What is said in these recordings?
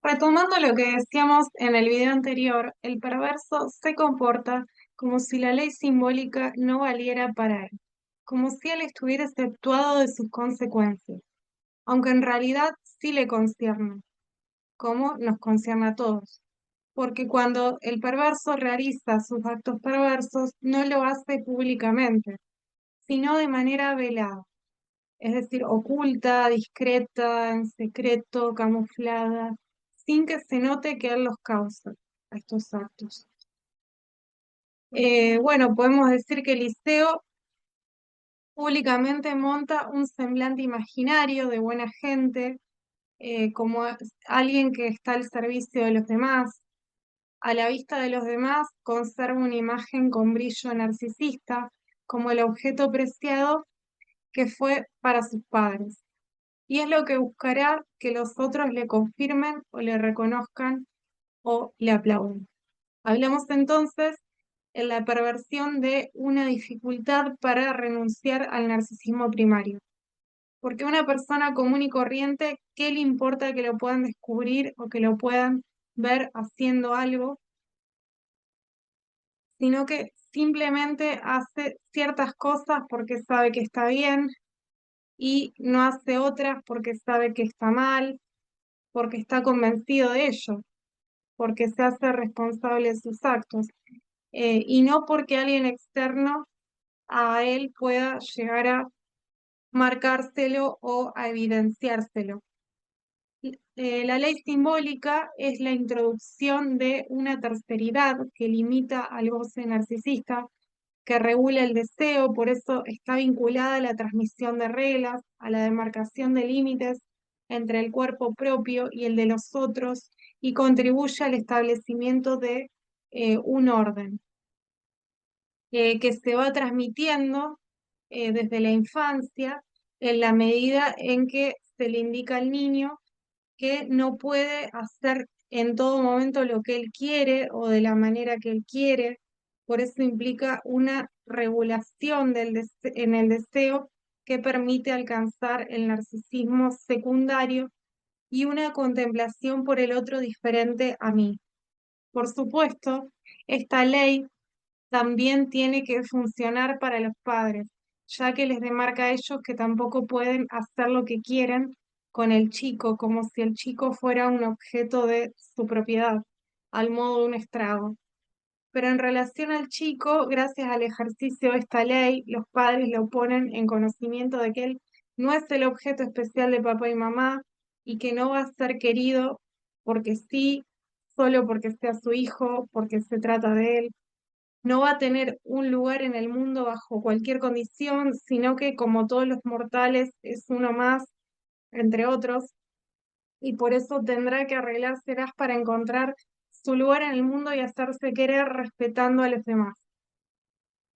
Retomando lo que decíamos en el video anterior, el perverso se comporta como si la ley simbólica no valiera para él, como si él estuviera exceptuado de sus consecuencias, aunque en realidad sí le concierne, como nos concierne a todos. Porque cuando el perverso realiza sus actos perversos, no lo hace públicamente, sino de manera velada, es decir, oculta, discreta, en secreto, camuflada, sin que se note que él los causa a estos actos. Bueno, podemos decir que Eliseo públicamente monta un semblante imaginario de buena gente, como alguien que está al servicio de los demás. A la vista de los demás, conserva una imagen con brillo narcisista, como el objeto preciado que fue para sus padres. Y es lo que buscará que los otros le confirmen o le reconozcan o le aplauden. Hablamos entonces en la perversión de una dificultad para renunciar al narcisismo primario. Porque una persona común y corriente, ¿qué le importa que lo puedan descubrir o que lo puedan ver haciendo algo? Sino que simplemente hace ciertas cosas porque sabe que está bien y no hace otras porque sabe que está mal, porque está convencido de ello, porque se hace responsable de sus actos, y no porque alguien externo a él pueda llegar a marcárselo o a evidenciárselo. La ley simbólica es la introducción de una terceridad que limita al goce narcisista, que regula el deseo, por eso está vinculada a la transmisión de reglas, a la demarcación de límites entre el cuerpo propio y el de los otros, y contribuye al establecimiento de un orden que se va transmitiendo desde la infancia en la medida en que se le indica al niño que no puede hacer en todo momento lo que él quiere o de la manera que él quiere. Por eso implica una regulación en el deseo que permite alcanzar el narcisismo secundario y una contemplación por el otro diferente a mí. Por supuesto, esta ley también tiene que funcionar para los padres, ya que les demarca a ellos que tampoco pueden hacer lo que quieren con el chico, como si el chico fuera un objeto de su propiedad, al modo de un estrago. Pero en relación al chico, gracias al ejercicio de esta ley, los padres lo ponen en conocimiento de que él no es el objeto especial de papá y mamá y que no va a ser querido porque sí, solo porque sea su hijo, porque se trata de él, no va a tener un lugar en el mundo bajo cualquier condición, sino que como todos los mortales es uno más, entre otros, y por eso tendrá que arreglárselas para encontrar su lugar en el mundo y hacerse querer respetando a los demás.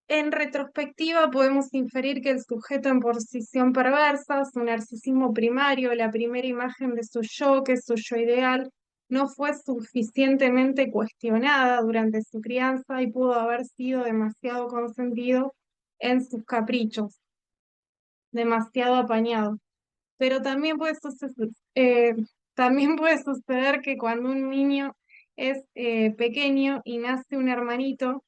En retrospectiva, podemos inferir que el sujeto en posición perversa, su narcisismo primario, la primera imagen de su yo, que es su yo ideal, no fue suficientemente cuestionada durante su crianza y pudo haber sido demasiado consentido en sus caprichos, demasiado apañado. Pero también puede suceder que cuando un niño es pequeño y nace un hermanito,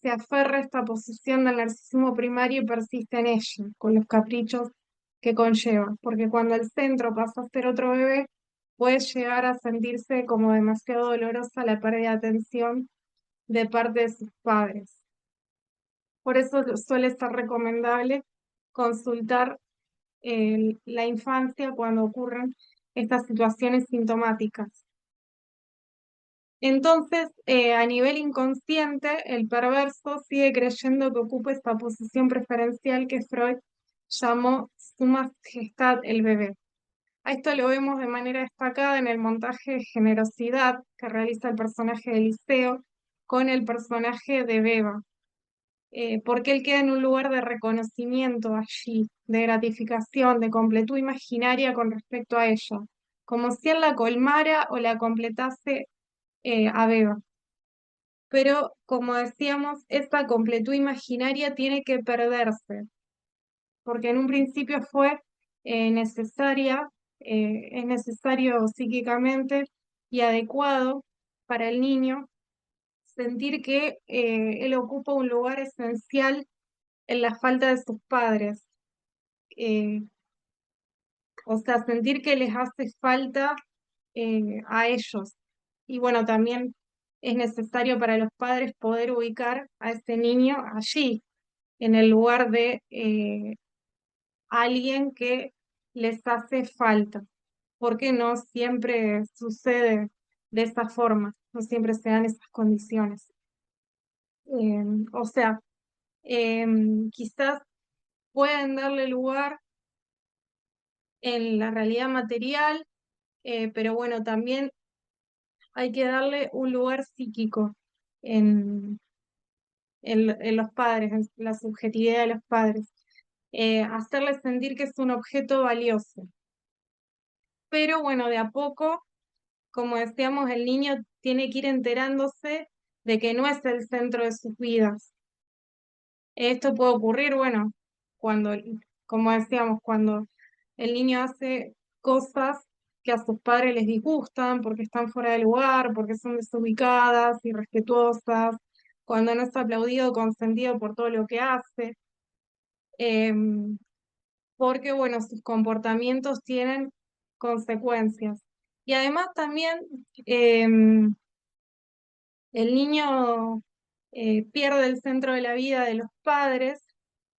se aferra a esta posición del narcisismo primario y persiste en ella, con los caprichos que conlleva, porque cuando el centro pasa a ser otro bebé, puede llegar a sentirse como demasiado dolorosa la pérdida de atención de parte de sus padres. Por eso suele ser recomendable consultar la infancia cuando ocurren estas situaciones sintomáticas. Entonces, a nivel inconsciente, el perverso sigue creyendo que ocupa esta posición preferencial que Freud llamó summa gestat el bebé. A esto lo vemos de manera destacada en el montaje de generosidad que realiza el personaje de Eliseo con el personaje de Beba, porque él queda en un lugar de reconocimiento allí, de gratificación, de completud imaginaria con respecto a ella, como si él la colmara o la completase a Beba. Pero, como decíamos, esta completud imaginaria tiene que perderse, porque en un principio fue necesaria, es necesario psíquicamente y adecuado para el niño sentir que él ocupa un lugar esencial en la falta de sus padres. Eh, o sea, sentir que les hace falta a ellos. Y bueno, también es necesario para los padres poder ubicar a ese niño allí, en el lugar de alguien que les hace falta, porque no siempre sucede de esa forma, no siempre se dan esas condiciones. O sea, quizás pueden darle lugar en la realidad material, pero bueno, también hay que darle un lugar psíquico en, en los padres, en la subjetividad de los padres, hacerles sentir que es un objeto valioso. Pero bueno, de a poco, como decíamos, el niño tiene que ir enterándose de que no es el centro de sus vidas. Esto puede ocurrir, bueno, cuando, como decíamos, cuando el niño hace cosas que a sus padres les disgustan, porque están fuera de lugar, porque son desubicadas, irrespetuosas, cuando no es aplaudido o consentido por todo lo que hace, em, porque, bueno, sus comportamientos tienen consecuencias. Y además también el niño pierde el centro de la vida de los padres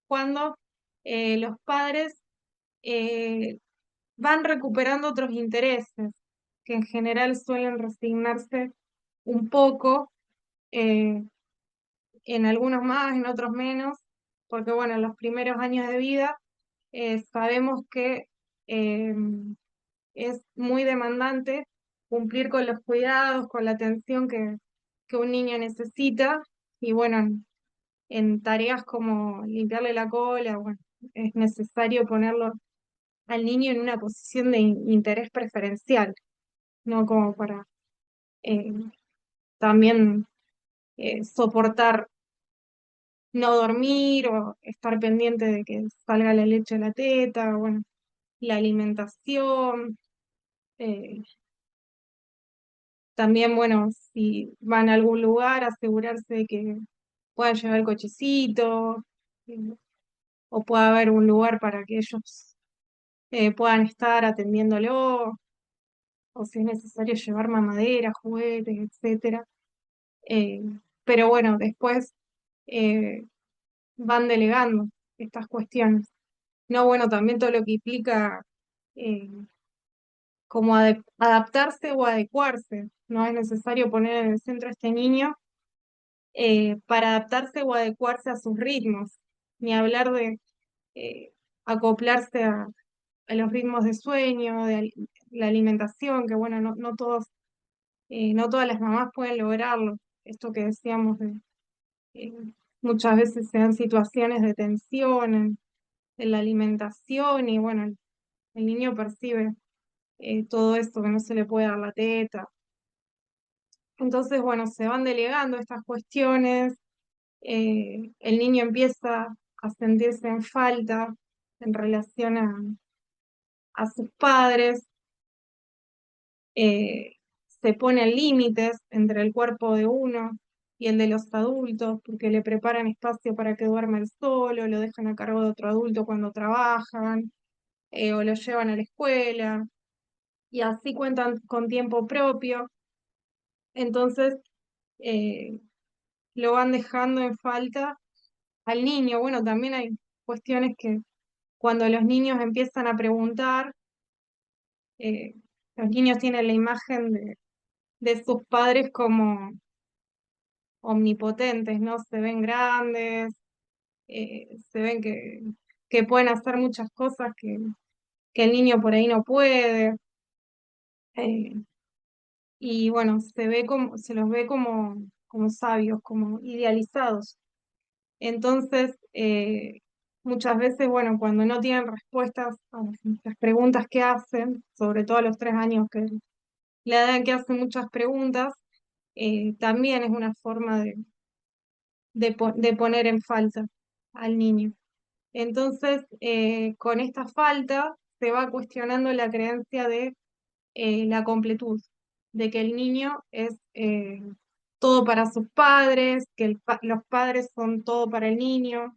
cuando los padres eh, van recuperando otros intereses, que en general suelen resignarse un poco, eh, en algunos más, en otros menos, porque bueno, en los primeros años de vida sabemos que eh, es muy demandante cumplir con los cuidados, con la atención que un niño necesita, y bueno, en tareas como limpiarle la cola, bueno, es necesario ponerlo al niño en una posición de interés preferencial, no como para eh, también soportar no dormir o estar pendiente de que salga la leche de la teta, bueno, la alimentación, eh, también, bueno, si van a algún lugar, asegurarse de que puedan llevar el cochecito, eh, o pueda haber un lugar para que ellos puedan estar atendiéndolo, o si es necesario llevar mamadera, juguetes, etcétera. Eh, pero bueno, después eh, van delegando estas cuestiones. No, bueno, también todo lo que implica eh, como adaptarse o adecuarse. No es necesario poner en el centro a este niño para adaptarse o adecuarse a sus ritmos, ni hablar de acoplarse a los ritmos de sueño, la alimentación, que bueno, no todos, no todas las mamás pueden lograrlo. Esto que decíamos eh, muchas veces se dan situaciones de tensión en la alimentación y bueno, el niño percibe todo esto que no se le puede dar la teta. Entonces, bueno, se van delegando estas cuestiones, el niño empieza a sentirse en falta en relación a sus padres, eh, se ponen límites entre el cuerpo de uno y el de los adultos, porque le preparan espacio para que duerma él solo, lo dejan a cargo de otro adulto cuando trabajan, o lo llevan a la escuela, y así cuentan con tiempo propio. Entonces, eh, lo van dejando en falta al niño. Bueno, también hay cuestiones que cuando los niños empiezan a preguntar, eh, los niños tienen la imagen de sus padres como omnipotentes, ¿no? Se ven grandes, se ven que pueden hacer muchas cosas que el niño por ahí no puede. eh, y bueno, se los ve como sabios, como idealizados. Entonces, muchas veces, bueno, cuando no tienen respuestas a las preguntas que hacen, sobre todo a los 3 años, que es la edad en que hacen muchas preguntas, también es una forma de poner en falta al niño. Entonces, con esta falta se va cuestionando la creencia de la completud. de que el niño es todo para sus padres, que los padres son todo para el niño,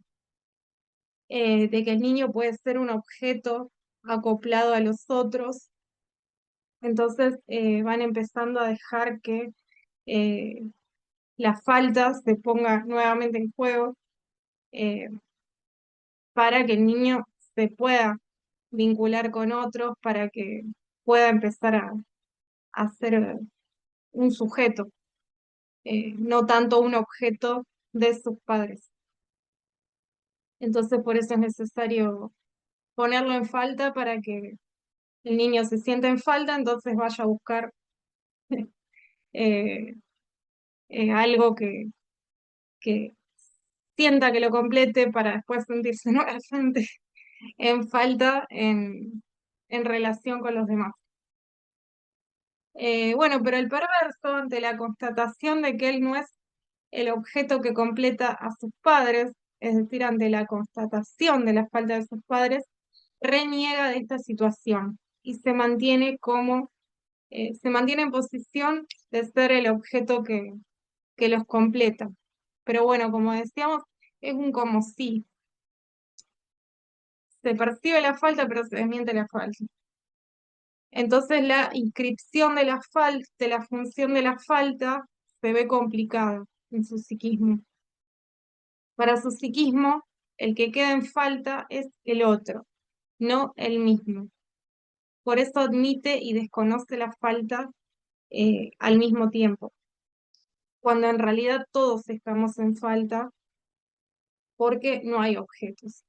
de que el niño puede ser un objeto acoplado a los otros. Entonces van empezando a dejar que eh, la falta se ponga nuevamente en juego eh, para que el niño se pueda vincular con otros, para que pueda empezar a ser un sujeto, no tanto un objeto de sus padres. Entonces por eso es necesario ponerlo en falta para que el niño se sienta en falta, entonces vaya a buscar eh, algo que sienta que lo complete para después sentirse nuevamente en falta en relación con los demás. Bueno, pero el perverso, ante la constatación de que él no es el objeto que completa a sus padres, es decir, ante la constatación de la falta de sus padres, reniega de esta situación y se mantiene en posición de ser el objeto que los completa. Pero bueno, como decíamos, es un como si. Se percibe la falta, pero se desmiente la falta. Entonces la inscripción de de la función de la falta se ve complicada en su psiquismo. Para su psiquismo, el que queda en falta es el otro, no el mismo. Por eso admite y desconoce la falta al mismo tiempo, cuando en realidad todos estamos en falta porque no hay objetos.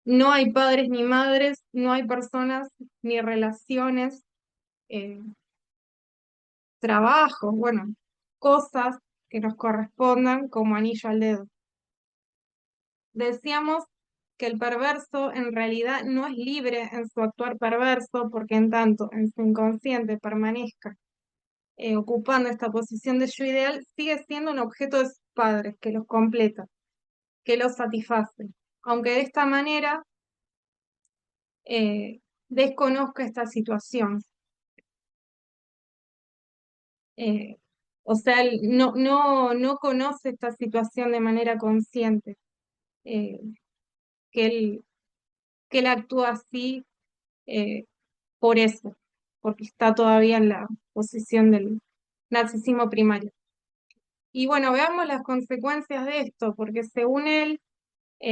No hay padres ni madres, no hay personas ni relaciones, eh, trabajos, bueno, cosas que nos correspondan como anillo al dedo. Decíamos que el perverso en realidad no es libre en su actuar perverso porque en tanto en su inconsciente permanezca ocupando esta posición de yo ideal, sigue siendo un objeto de sus padres que los completa, que los satisface, aunque de esta manera eh, desconozca esta situación. Eh, o sea, él no conoce esta situación de manera consciente, eh, que que él actúa así eh, por eso, porque está todavía en la posición del narcisismo primario. Y bueno, veamos las consecuencias de esto, porque según él,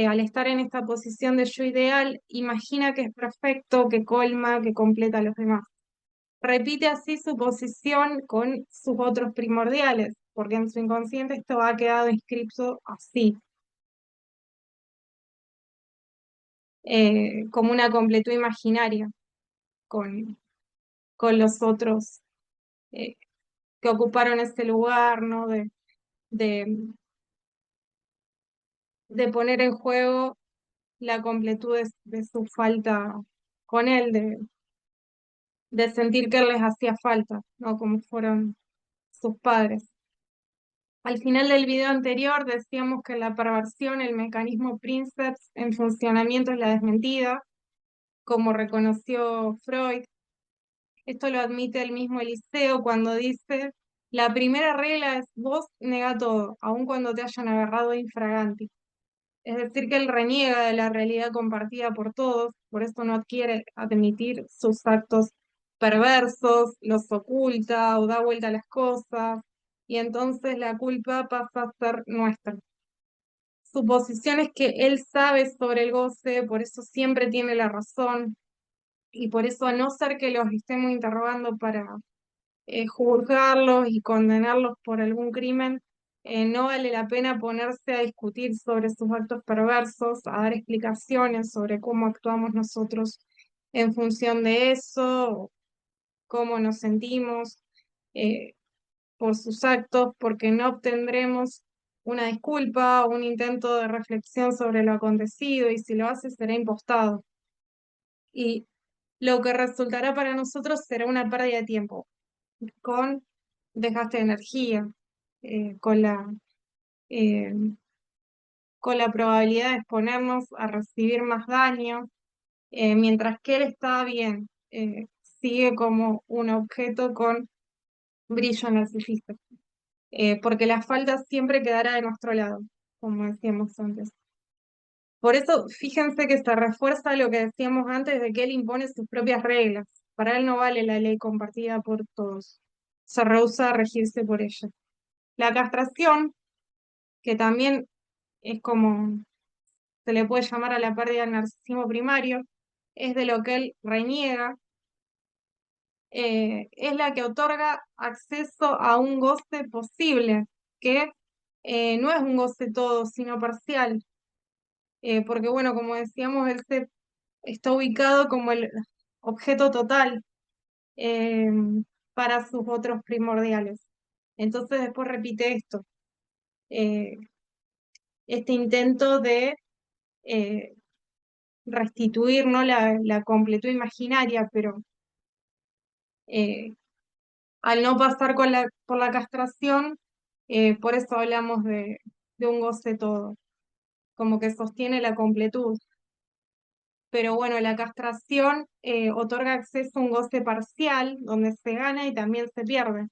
al estar en esta posición de yo ideal, imagina que es perfecto, que colma, que completa a los demás. Repite así su posición con sus otros primordiales, porque en su inconsciente esto ha quedado inscrito así, como una completud imaginaria con los otros eh, que ocuparon ese lugar, ¿no? De, de poner en juego la completud de su falta con él, de sentir que él les hacía falta, ¿no? Como fueron sus padres. Al final del video anterior decíamos que la perversión, el mecanismo Princeps en funcionamiento es la desmentida, como reconoció Freud. Esto lo admite el mismo Eliseo cuando dice, la primera regla es vos nega todo, aun cuando te hayan agarrado infraganti. Es decir, que él reniega de la realidad compartida por todos, por eso no quiere admitir sus actos perversos, los oculta o da vuelta a las cosas, y entonces la culpa pasa a ser nuestra. Su posición es que él sabe sobre el goce, por eso siempre tiene la razón, y por eso a no ser que los estemos interrogando para juzgarlos y condenarlos por algún crimen, no vale la pena ponerse a discutir sobre sus actos perversos, a dar explicaciones sobre cómo actuamos nosotros en función de eso, cómo nos sentimos eh, por sus actos, porque no obtendremos una disculpa o un intento de reflexión sobre lo acontecido, y si lo hace será impostado. Y lo que resultará para nosotros será una pérdida de tiempo, con desgaste de energía, eh, con la, eh, con la probabilidad de exponernos a recibir más daño, mientras que él está bien, sigue como un objeto con brillo narcisista, porque la falta siempre quedará de nuestro lado, como decíamos antes. Por eso, fíjense que se refuerza lo que decíamos antes de que él impone sus propias reglas. Para él no vale la ley compartida por todos. Se rehúsa a regirse por ella. La castración, que también es como se le puede llamar a la pérdida del narcisismo primario, es de lo que él reniega, es la que otorga acceso a un goce posible, que no es un goce todo, sino parcial, porque bueno, como decíamos, él se está ubicado como el objeto total eh, para sus otros primordiales. Entonces después repite esto, eh, este intento de eh, restituir, ¿no? la completud imaginaria, pero eh, al no pasar por la castración, por eso hablamos de un goce todo, como que sostiene la completud. Pero bueno, la castración otorga acceso a un goce parcial, donde se gana y también se pierde.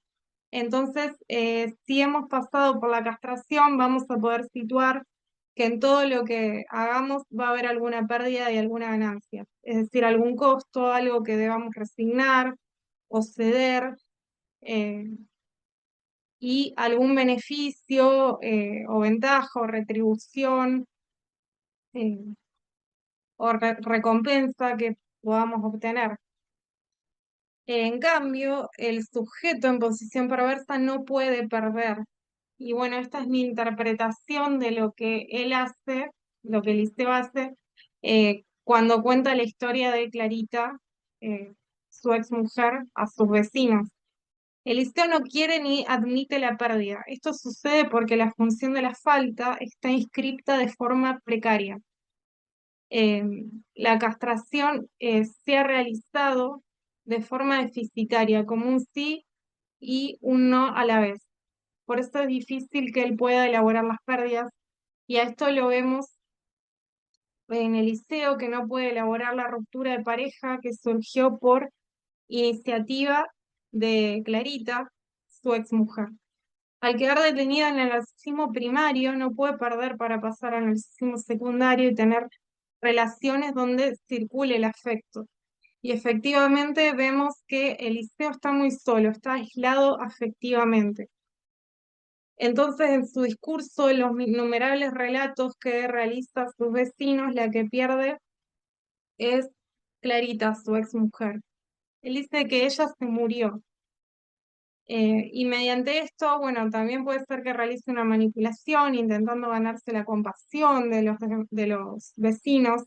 Entonces, si hemos pasado por la castración, vamos a poder situar que en todo lo que hagamos va a haber alguna pérdida y alguna ganancia, es decir, algún costo, algo que debamos resignar o ceder, eh, y algún beneficio o ventaja o retribución eh, o recompensa que podamos obtener. En cambio, el sujeto en posición perversa no puede perder. Y bueno, esta es mi interpretación de lo que él hace, lo que Eliseo hace, cuando cuenta la historia de Clarita, su ex mujer, a sus vecinos. Eliseo no quiere ni admite la pérdida. Esto sucede porque la función de la falta está inscripta de forma precaria. Eh, la castración se ha realizado de forma deficitaria, como un sí y un no a la vez. Por eso es difícil que él pueda elaborar las pérdidas, y a esto lo vemos en Eliseo, que no puede elaborar la ruptura de pareja que surgió por iniciativa de Clarita, su exmujer. Al quedar detenida en el narcisismo primario, no puede perder para pasar al narcisismo secundario y tener relaciones donde circule el afecto. Y efectivamente vemos que Eliseo está muy solo, está aislado afectivamente. Entonces, en su discurso, en los innumerables relatos que realiza a sus vecinos, la que pierde es Clarita, su ex mujer. Él dice que ella se murió. Y mediante esto, bueno, también puede ser que realice una manipulación intentando ganarse la compasión de los vecinos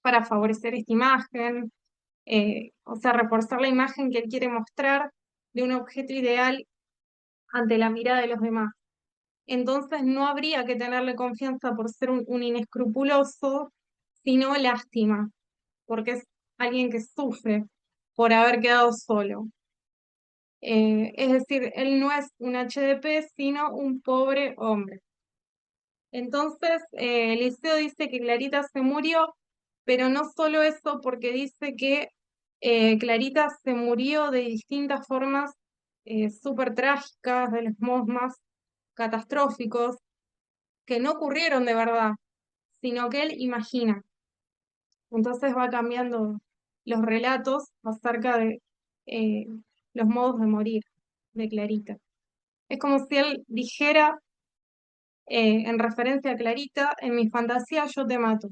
para favorecer esta imagen, o sea, reforzar la imagen que él quiere mostrar de un objeto ideal ante la mirada de los demás. Entonces no habría que tenerle confianza por ser un inescrupuloso, sino lástima, porque es alguien que sufre por haber quedado solo. Es decir, él no es un HDP, sino un pobre hombre. Entonces, Eliseo dice que Clarita se murió, pero no solo eso, porque dice que Clarita se murió de distintas formas súper trágicas, de los modos más catastróficos, que no ocurrieron de verdad, sino que él imagina. Entonces va cambiando los relatos acerca de eh, los modos de morir de Clarita. Es como si él dijera, en referencia a Clarita, en mi fantasía yo te mato.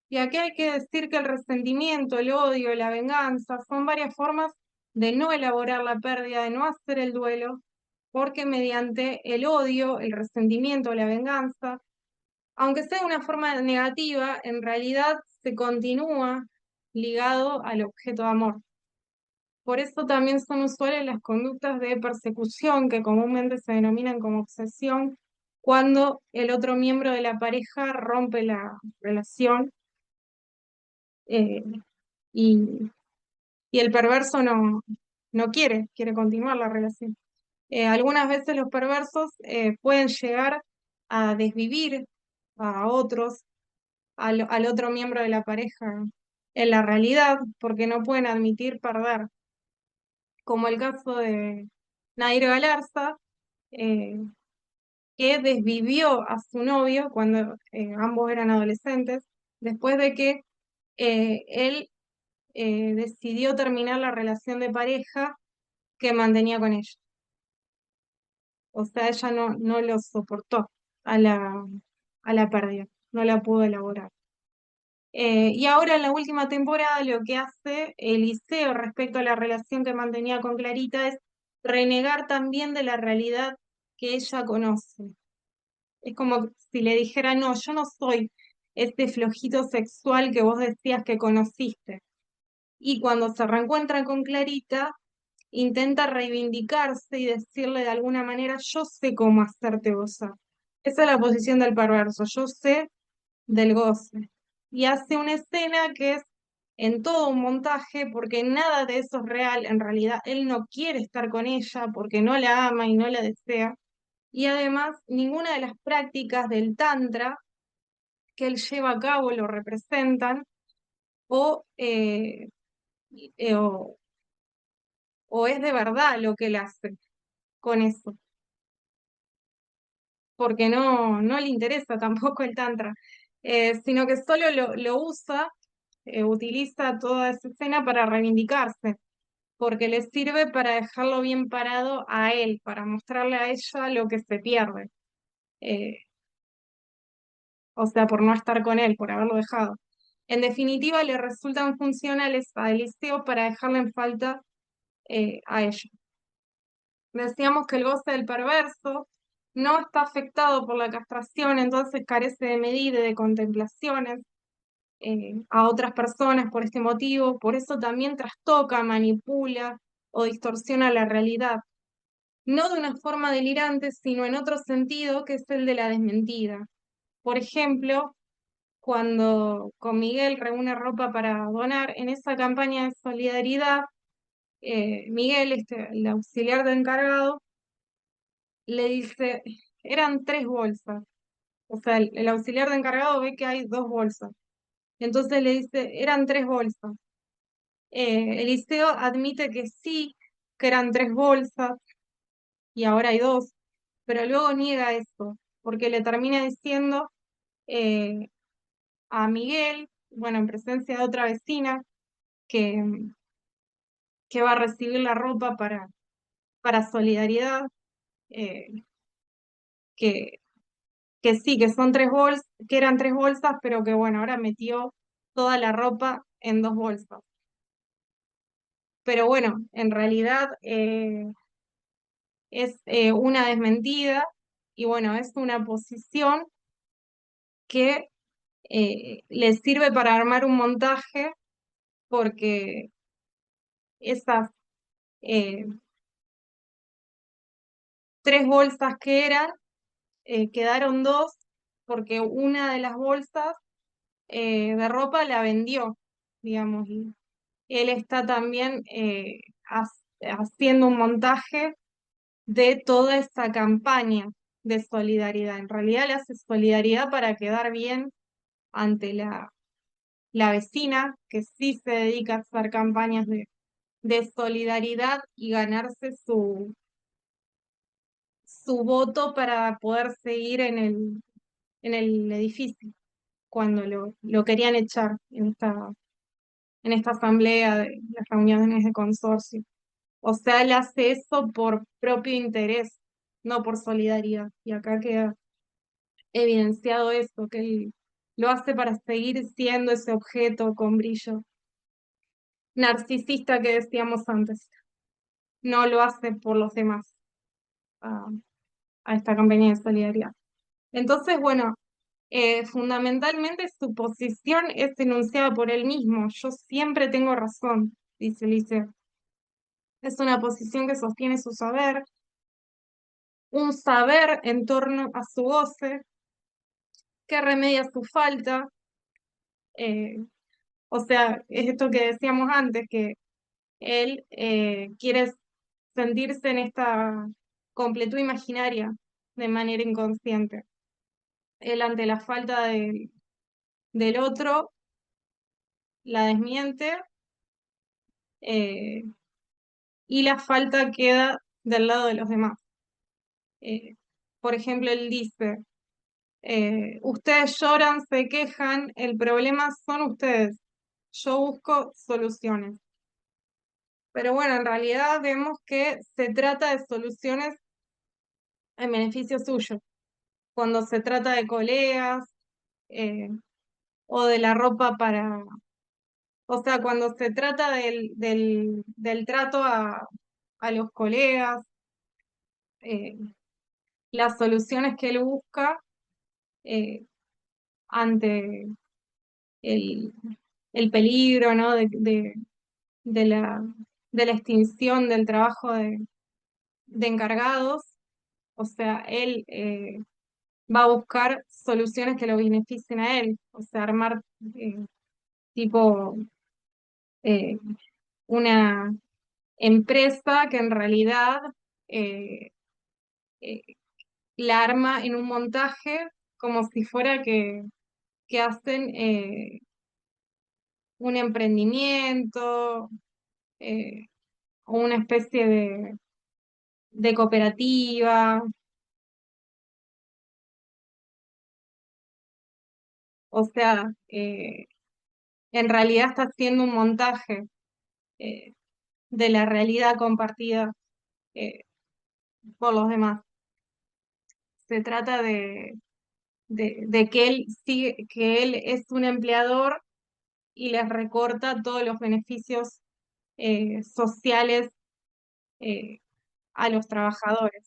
Y aquí hay que decir que el resentimiento, el odio, la venganza son varias formas de no elaborar la pérdida, de no hacer el duelo, porque mediante el odio, el resentimiento, la venganza, aunque sea de una forma negativa, en realidad se continúa ligado al objeto de amor. Por eso también son usuales las conductas de persecución, que comúnmente se denominan como obsesión, cuando el otro miembro de la pareja rompe la relación eh, y, y el perverso no quiere continuar la relación. Algunas veces los perversos pueden llegar a desvivir a otros, al otro miembro de la pareja en la realidad, porque no pueden admitir perder, como el caso Nair Galarza, eh, que desvivió a su novio cuando ambos eran adolescentes, después de que él decidió terminar la relación de pareja que mantenía con ella. O sea, ella no lo soportó a a la pérdida, no la pudo elaborar. Y ahora en la última temporada lo que hace Eliseo respecto a la relación que mantenía con Clarita es renegar también de la realidad que ella conoce. Es como si le dijera, no, yo no soy este flojito sexual que vos decías que conociste. Y cuando se reencuentra con Clarita, intenta reivindicarse y decirle de alguna manera, yo sé cómo hacerte gozar. Esa es la posición del perverso, yo sé del goce. Y hace una escena que es en todo un montaje, porque nada de eso es real, en realidad él no quiere estar con ella porque no la ama y no la desea. Y además, ninguna de las prácticas del Tantra que él lleva a cabo lo representan o, eh, o, o es de verdad lo que él hace con eso, porque no le interesa tampoco el Tantra, sino que solo lo usa, utiliza toda esa escena para reivindicarse, porque le sirve para dejarlo bien parado a él, para mostrarle a ella lo que se pierde, eh, o sea, por no estar con él, por haberlo dejado. En definitiva, le resultan funcionales a Eliseo para dejarle en falta a ella. Decíamos que el goce del perverso no está afectado por la castración, entonces carece de medida y de contemplaciones a otras personas por este motivo, por eso también trastoca, manipula o distorsiona la realidad, no de una forma delirante, sino en otro sentido que es el de la desmentida. Por ejemplo, cuando con Miguel reúne ropa para donar, en esa campaña de solidaridad, Miguel, el auxiliar de encargado, le dice, eran 3 bolsas. O sea, el auxiliar de encargado ve que hay 2 bolsas. Entonces le dice, eran 3 bolsas. Eliseo admite que sí, que eran 3 bolsas y ahora hay 2, pero luego niega eso, porque le termina diciendo eh, a Miguel, bueno, en presencia de otra vecina, que, que va a recibir la ropa para solidaridad, eh, que, que sí, que son 3 bolsas, que eran 3 bolsas, pero que bueno, ahora metió toda la ropa en 2 bolsas. Pero bueno, en realidad es una desmentida y bueno, es una posición que le sirve para armar un montaje porque esas eh, 3 bolsas que eran, quedaron 2 porque una de las bolsas de ropa la vendió, digamos, y él está también haciendo un montaje de toda esta campaña de solidaridad. En realidad le hace solidaridad para quedar bien ante la vecina, que sí se dedica a hacer campañas de solidaridad y ganarse su voto para poder seguir en el edificio, cuando lo querían echar en esta asamblea de las reuniones de consorcio. O sea, él hace eso por propio interés, no por solidaridad. Y acá queda evidenciado eso, que él lo hace para seguir siendo ese objeto con brillo narcisista que decíamos antes. No lo hace por los demás, a, a esta campaña de solidaridad. Entonces, bueno, fundamentalmente su posición es enunciada por él mismo. Yo siempre tengo razón, dice Eliseo. Es una posición que sostiene su saber, un saber en torno a su goce, que remedia su falta. eh, o sea, es esto que decíamos antes, que él quiere sentirse en esta completud imaginaria de manera inconsciente. Él ante la falta del otro la desmiente, eh, y la falta queda del lado de los demás. Eh, por ejemplo, él dice, ustedes lloran, se quejan, el problema son ustedes. Yo busco soluciones. Pero bueno, en realidad vemos que se trata de soluciones en beneficio suyo. Cuando se trata de colegas eh, o de la ropa para, o sea, cuando se trata del trato a los colegas, eh, las soluciones que él busca eh, ante el, el peligro, ¿no? de la, de la extinción del trabajo de encargados. O sea, él va a buscar soluciones que lo beneficien a él, o sea, armar tipo eh, una empresa que en realidad eh, eh, la arma en un montaje como si fuera que hacen un emprendimiento eh, o una especie de cooperativa, o sea, en realidad está haciendo un montaje eh, de la realidad compartida eh, por los demás. Se trata de que él sigue, que él es un empleador y les recorta todos los beneficios sociales eh, a los trabajadores.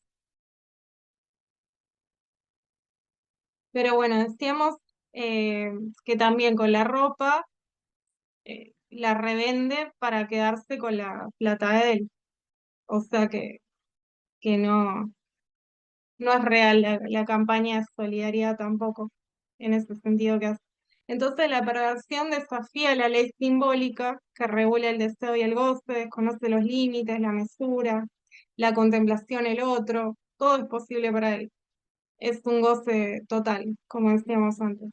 Pero bueno, decíamos eh, que también con la ropa la revende para quedarse con la plata de él. O sea que no es real la campaña de solidaridad tampoco, en ese sentido que hace. Entonces la perversión desafía la ley simbólica que regula el deseo y el goce, desconoce los límites, la mesura, la contemplación, el otro, todo es posible para él. Es un goce total, como decíamos antes,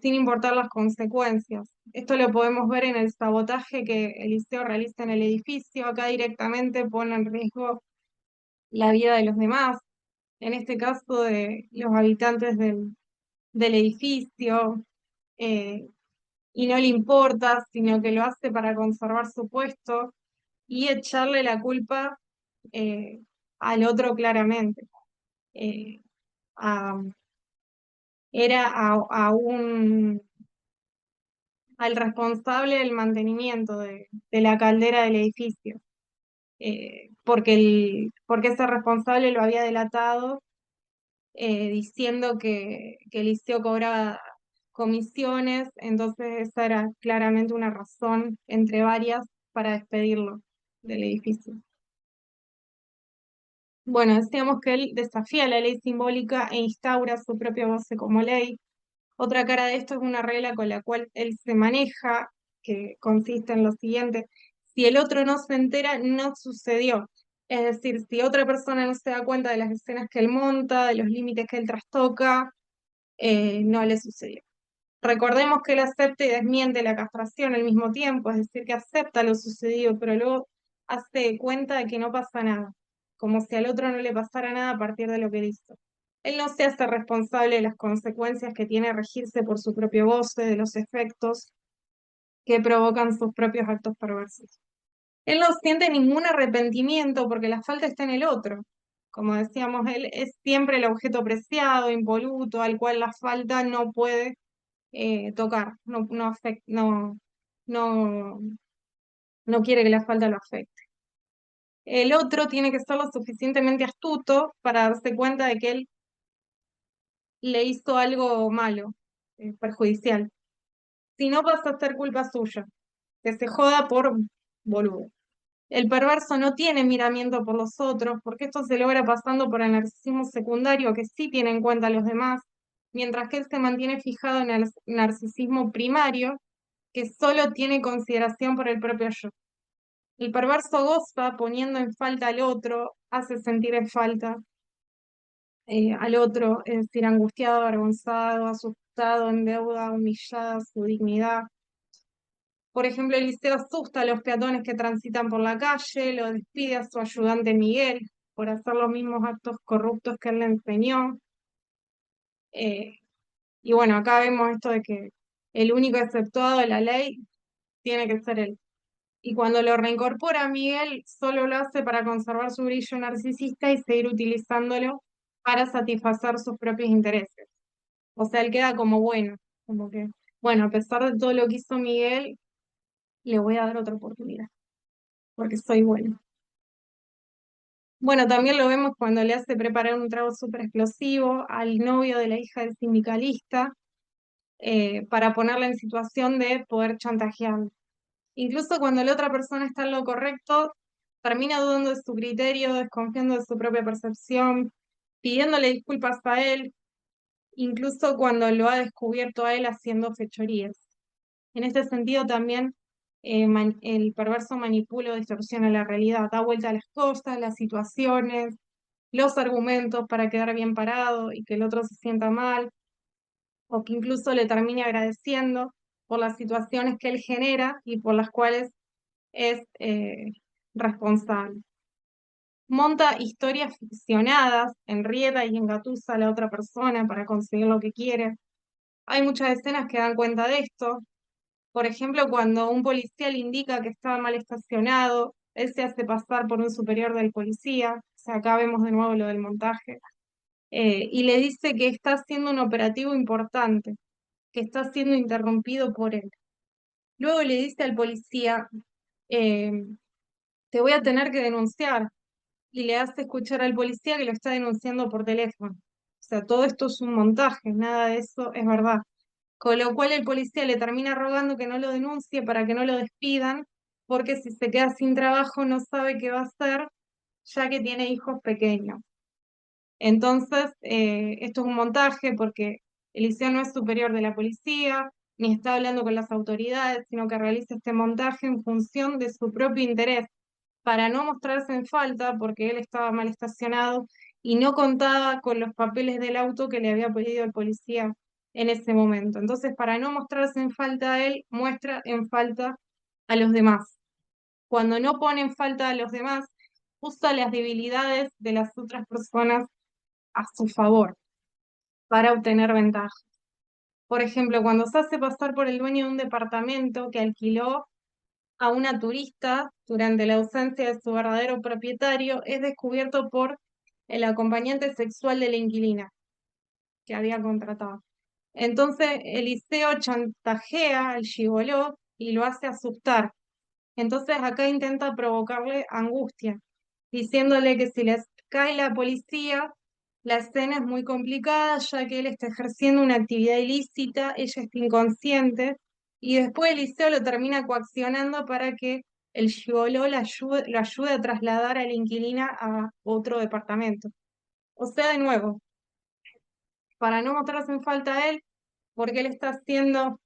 sin importar las consecuencias. Esto lo podemos ver en el sabotaje que Eliseo realiza en el edificio. Acá directamente pone en riesgo la vida de los demás, en este caso de los habitantes del edificio, eh, y no le importa, sino que lo hace para conservar su puesto y echarle la culpa eh, al otro claramente. Eh, a- Era al responsable del mantenimiento de la caldera del edificio, porque ese responsable lo había delatado diciendo que Eliseo cobraba comisiones, entonces esa era claramente una razón entre varias para despedirlo del edificio. Bueno, decíamos que él desafía la ley simbólica e instaura su propia voce como ley. Otra cara de esto es una regla con la cual él se maneja, que consiste en lo siguiente: si el otro no se entera, no sucedió. Es decir, si otra persona no se da cuenta de las escenas que él monta, de los límites que él trastoca, no le sucedió. Recordemos que él acepta y desmiente la castración al mismo tiempo, es decir, que acepta lo sucedido, pero luego hace cuenta de que no pasa nada, como si al otro no le pasara nada a partir de lo que él hizo. Él no se hace responsable de las consecuencias que tiene regirse por su propio goce, de los efectos que provocan sus propios actos perversos. Él no siente ningún arrepentimiento porque la falta está en el otro. Como decíamos, él es siempre el objeto preciado, impoluto, al cual la falta no puede tocar, no, no quiere que la falta lo afecte. El otro tiene que ser lo suficientemente astuto para darse cuenta de que él le hizo algo malo, perjudicial. Si no pasa a ser culpa suya, que se joda por boludo. El perverso no tiene miramiento por los otros, porque esto se logra pasando por el narcisismo secundario, que sí tiene en cuenta a los demás, mientras que él se mantiene fijado en el narcisismo primario, que solo tiene consideración por el propio yo. El perverso goza poniendo en falta al otro, hace sentir en falta al otro, es decir, angustiado, avergonzado, asustado, en deuda, humillada, su dignidad. Por ejemplo, Eliseo asusta a los peatones que transitan por la calle, lo despide a su ayudante Miguel por hacer los mismos actos corruptos que él le enseñó. Eh, y bueno, acá vemos esto de que el único exceptuado de la ley tiene que ser él. Y cuando lo reincorpora Miguel, solo lo hace para conservar su brillo narcisista y seguir utilizándolo para satisfacer sus propios intereses. O sea, él queda como bueno, como que, bueno, a pesar de todo lo que hizo Miguel, le voy a dar otra oportunidad, porque soy bueno. Bueno, también lo vemos cuando le hace preparar un trago súper explosivo al novio de la hija del sindicalista, para ponerla en situación de poder chantajearlo. Incluso cuando la otra persona está en lo correcto, termina dudando de su criterio, desconfiando de su propia percepción, pidiéndole disculpas a él, incluso cuando lo ha descubierto a él haciendo fechorías. En este sentido también, el perverso manipula o distorsiona la realidad, da vuelta a las cosas, las situaciones, los argumentos para quedar bien parado y que el otro se sienta mal, o que incluso le termine agradeciendo por las situaciones que él genera y por las cuales es responsable. Monta historias ficcionadas, enrieda y engatusa a la otra persona para conseguir lo que quiere. Hay muchas escenas que dan cuenta de esto. Por ejemplo, cuando un policía le indica que estaba mal estacionado, él se hace pasar por un superior del policía. O sea, acá vemos de nuevo lo del montaje. Y le dice que está haciendo un operativo importante, que está siendo interrumpido por él. Luego le dice al policía, eh, te voy a tener que denunciar, y le hace escuchar al policía que lo está denunciando por teléfono. O sea, todo esto es un montaje, nada de eso es verdad. Con lo cual el policía le termina rogando que no lo denuncie para que no lo despidan, porque si se queda sin trabajo no sabe qué va a hacer, ya que tiene hijos pequeños. Entonces, esto es un montaje porque Eliseo no es superior de la policía, ni está hablando con las autoridades, sino que realiza este montaje en función de su propio interés, para no mostrarse en falta porque él estaba mal estacionado y no contaba con los papeles del auto que le había pedido el policía en ese momento. Entonces, para no mostrarse en falta a él, muestra en falta a los demás. Cuando no pone en falta a los demás, usa las debilidades de las otras personas a su favor para obtener ventaja. Por ejemplo, cuando se hace pasar por el dueño de un departamento que alquiló a una turista durante la ausencia de su verdadero propietario, es descubierto por el acompañante sexual de la inquilina que había contratado. Entonces, Eliseo chantajea al gigoló y lo hace asustar. Entonces, acá intenta provocarle angustia, diciéndole que si les cae la policía, la escena es muy complicada, ya que él está ejerciendo una actividad ilícita, ella está inconsciente, y después Eliseo lo termina coaccionando para que el gigoló lo ayude a trasladar a la inquilina a otro departamento. O sea, de nuevo, para no mostrarse en falta a él, porque él está haciendo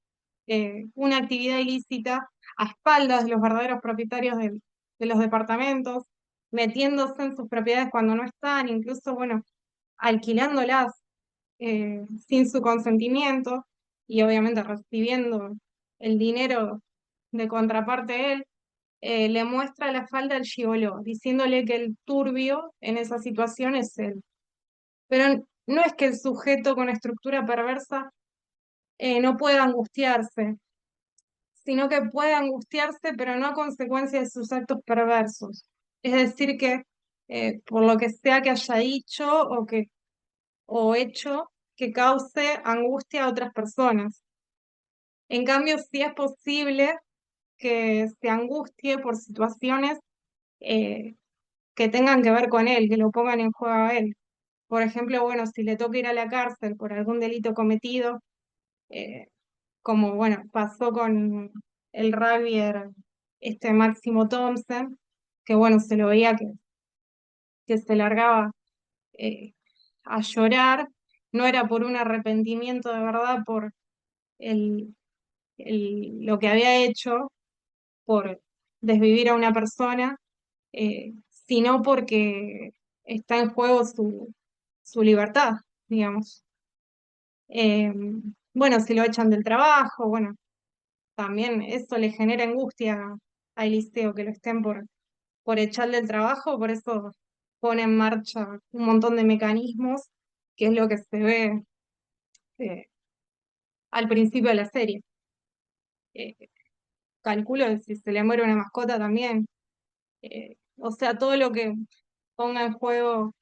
una actividad ilícita a espaldas de los verdaderos propietarios de los departamentos, metiéndose en sus propiedades cuando no están, incluso, bueno, alquilándolas sin su consentimiento y obviamente recibiendo el dinero de contraparte él, le muestra la falda al gigoló, diciéndole que el turbio en esa situación es él. Pero no es que el sujeto con estructura perversa no pueda angustiarse, sino que puede angustiarse, pero no a consecuencia de sus actos perversos. Es decir, que por lo que sea que haya dicho o hecho que cause angustia a otras personas. En cambio, sí es posible que se angustie por situaciones eh, que tengan que ver con él, que lo pongan en juego a él. Por ejemplo, bueno, si le toca ir a la cárcel por algún delito cometido, eh, como bueno, pasó con el rugbyer este Máximo Thompson, que bueno, se lo veía que se largaba eh, a llorar, no era por un arrepentimiento de verdad por el, lo que había hecho, por desvivir a una persona, sino porque está en juego su libertad, digamos. Eh, bueno, si lo echan del trabajo, bueno, también eso le genera angustia a Eliseo, que lo estén por echar del trabajo, por eso pone en marcha un montón de mecanismos, que es lo que se ve eh, al principio de la serie. Eh, Calculo que si se le muere una mascota también, o sea, todo lo que ponga en juego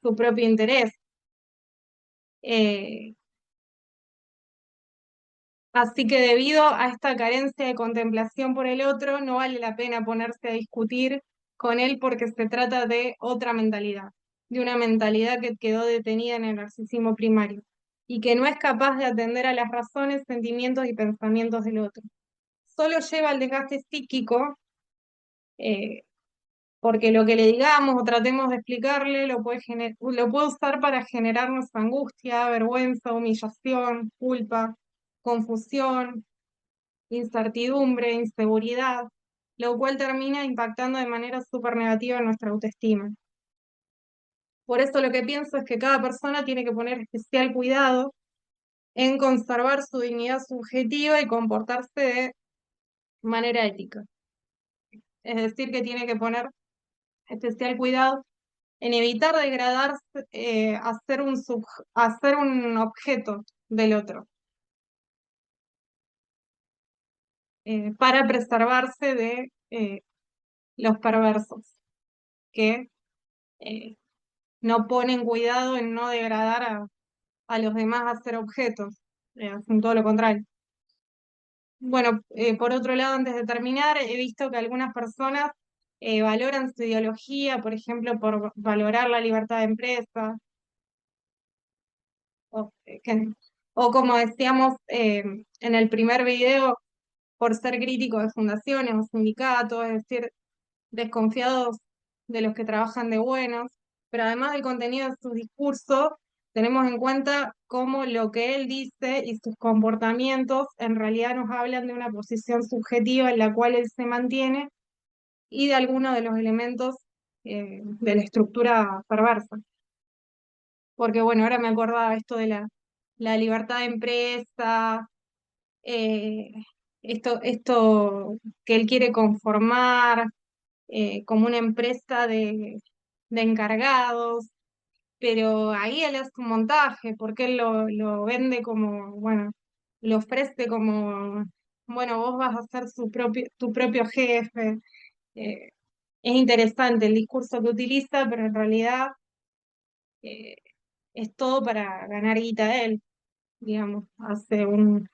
su propio interés. Eh, Así que debido a esta carencia de contemplación por el otro, no vale la pena ponerse a discutir con él porque se trata de otra mentalidad, de una mentalidad que quedó detenida en el narcisismo primario y que no es capaz de atender a las razones, sentimientos y pensamientos del otro. Solo lleva al desgaste psíquico, eh, porque lo que le digamos o tratemos de explicarle lo puede usar para generarnos angustia, vergüenza, humillación, culpa, confusión, incertidumbre, inseguridad, lo cual termina impactando de manera súper negativa en nuestra autoestima. Por eso lo que pienso es que cada persona tiene que poner especial cuidado en conservar su dignidad subjetiva y comportarse de manera ética. Es decir, que tiene que poner especial cuidado en evitar degradarse a ser un objeto del otro, para preservarse de los perversos, que eh, no ponen cuidado en no degradar a los demás a ser objetos, hacen todo lo contrario. Bueno, por otro lado, antes de terminar, he visto que algunas personas valoran su ideología, por ejemplo, por valorar la libertad de empresa, o, o como decíamos en el primer video, por ser críticos de fundaciones o sindicatos, es decir, desconfiados de los que trabajan de buenos, pero además del contenido de sus discursos, tenemos en cuenta cómo lo que él dice y sus comportamientos en realidad nos hablan de una posición subjetiva en la cual él se mantiene y de algunos de los elementos de la estructura perversa. Porque bueno, ahora me acordaba esto de la libertad de empresa, eh, esto que él quiere conformar como una empresa de encargados, pero ahí él hace un montaje, porque él lo vende como, bueno, lo ofrece como, bueno, vos vas a ser tu propio jefe. Eh, es interesante el discurso que utiliza, pero en realidad eh, es todo para ganar guita a él, digamos, hace un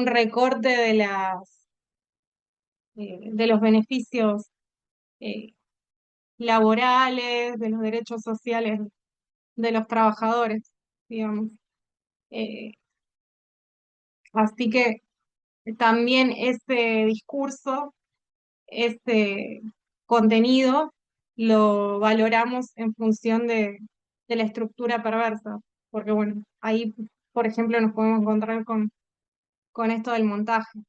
recorte de los beneficios eh, laborales, de los derechos sociales de los trabajadores, digamos. Eh, Así que también ese discurso, ese contenido, lo valoramos en función de la estructura perversa, porque bueno, ahí, por ejemplo, nos podemos encontrar con esto del montaje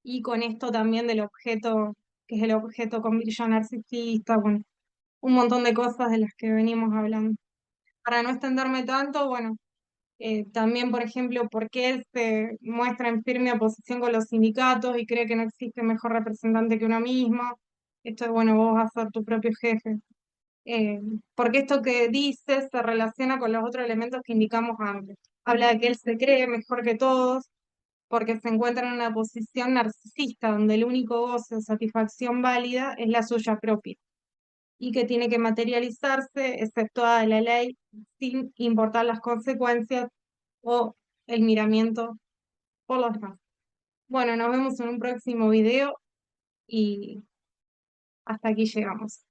y con esto también del objeto, que es el objeto con brillo narcisista, bueno, un montón de cosas de las que venimos hablando. Para no extenderme tanto, bueno, también, por ejemplo, por qué él se muestra en firme oposición con los sindicatos y cree que no existe mejor representante que uno mismo. Esto es, bueno, vos vas a ser tu propio jefe. Eh, Porque esto que dice se relaciona con los otros elementos que indicamos antes. Habla de que él se cree mejor que todos porque se encuentra en una posición narcisista donde el único goce o satisfacción válida es la suya propia y que tiene que materializarse exceptuada la ley sin importar las consecuencias o el miramiento por los demás. Bueno, nos vemos en un próximo video y hasta aquí llegamos.